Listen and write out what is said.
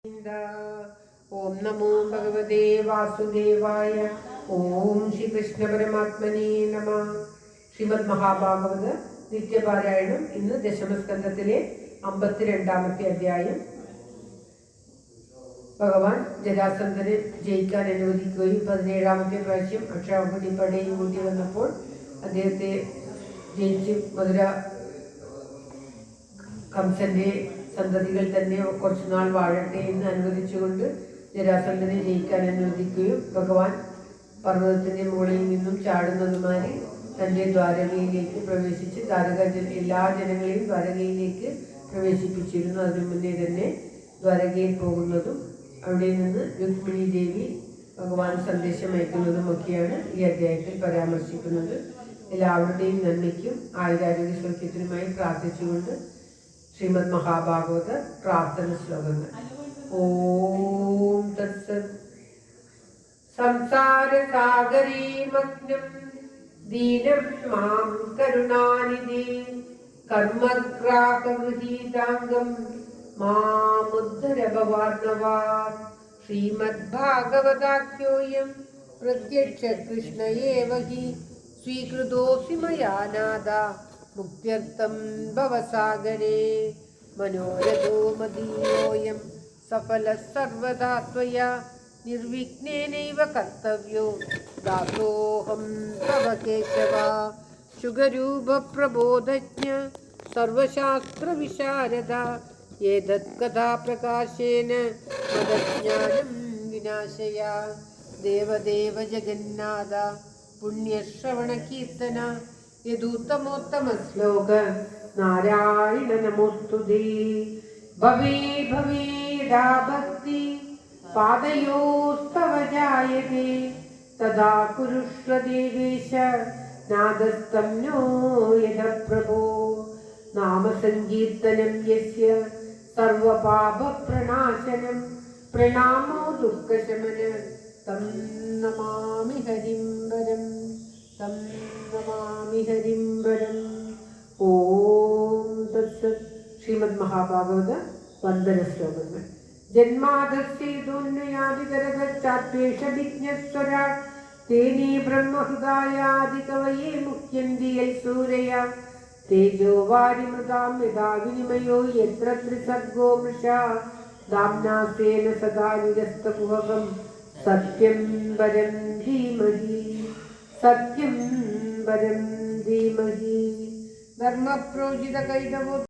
ഓം നമോ ഭഗവതേ വാസുദേവായ. ഓം ശ്രീകൃഷ്ണ പരമാത്മനേ നമഃ. ശ്രീമദ് മഹാഭാഗവത നിത്യപാരായണം. ഇന്ന് ദശമസ്കന്ധത്തിലെ 52-ാമത്തെ അധ്യായം. ഭഗവാൻ ജരാസന്ധനെ ജയിക്കാൻ അനുവദിക്കുകയും 17-ാമത്തെ പ്രാവശ്യം അക്ഷാകുടി പടയും കൂട്ടി വന്നപ്പോൾ അദ്ദേഹത്തെ ജയിച്ച് മധുര കംസന്റെ സന്തതികൾ തന്നെ കുറച്ചുനാൾ വാഴട്ടെ എന്ന് അനുവദിച്ചുകൊണ്ട് ജരാസന്ധനെ ജയിക്കാൻ അനുവദിക്കുകയും ഭഗവാൻ പർവ്വതത്തിന്റെ മുകളിൽ നിന്നും ചാടുന്നതുമായി തൻ്റെ ദ്വാരകയിലേക്ക് പ്രവേശിച്ച് എല്ലാ ജനങ്ങളെയും ദ്വാരകയിലേക്ക് പ്രവേശിപ്പിച്ചിരുന്നു. അതിനു മുന്നേ തന്നെ ദ്വാരകയിൽ പോകുന്നതും അവിടെ നിന്ന് രുക്മിണി ദേവി ഭഗവാൻ സന്ദേശം അയക്കുന്നതുമൊക്കെയാണ് ഈ അധ്യായത്തിൽ പരാമർശിക്കുന്നത്. എല്ലാവരുടെയും നന്മയ്ക്കും ആയുരാരോഗ്യ സൗഖ്യത്തിനുമായി പ്രാർത്ഥിച്ചുകൊണ്ട് ശ്രീമദ് മഹാഭാഗവത പ്രാർത്ഥന ശ്ലോകങ്ങൾ. ഓം തത്സത്. സംസാര സാഗരേ മഗ്നം ദീനം മാം കരുണാനിധി കർമ്മഗ്രാഹഗൃഹീതാംഗം മാമുദ്ധര ഭവാർണവാത്. ശ്രീമദ്ഭാഗവതാഖ്യോയം പ്രത്യക്ഷ കൃഷ്ണ ഏവ ഹി സ്വീകൃതോऽസി മയാ നാഥ മുക്ത്യർത്ഥം ഭവസാഗരേ. മനോരഥോ മദീയോയം സഫലഃ സർവദാ ത്വയാ നിർവിഘ്നേനൈവ കർത്തവ്യോ ദാസോഹം തവ കേശവ. ശുഗരൂപ പ്രബോധജ്ഞ സർവശാസ്ത്രവിശാരദ ഏതത് കഥാപ്രകാശേന മദജ്ഞാനം വിനാശയ. ദേവദേവ ജഗന്നാഥ പുണ്യശ്രവണകീർത്തന യദുത്തമോത്തമ ശ്ലോക നാരായണ നമോസ്തുതേ. ഭവേ ഭവേദാ ഭക്തി പാദയോസ്തവ ജായതേ തദാ കുരുഷ്വ ദേവേശ നാദസ്തം നോ യദ പ്രഭോ. നാമസങ്കീർത്തനം യസ്യ സർവപാപപ്രണാശനം പ്രണാമോ ദുഃഖശമന തം നമാമി ഹരിം വരം. തം നമാമി ഹരിം വരം. ഓം തത്സത്. ശ്രീമദ് മഹാഭാഗവത വന്ദന ശ്ലോകങ്ങൾ. ജന്മാദസ്യേതോന്മയാദിതരഗച്ഛാദ്വേഷവിജ്ഞസ്വരാ തേനേ ബ്രഹ്മഹൃദായാദികവയേ മുഹ്യന്തി യൽ സൂരയാ. തേജോ വാരിമൃതാം യഥാ വിനിമയോ യത്ര ത്രിസർഗോ മൃഷാ ദാംനാ സ്വേന സദാ നിരസ്തകുഹകം സത്യം വരം ധീമഹി. സത്യം വരം ധീമഹി. ധർമ്മപ്രോജിത കൈതവോ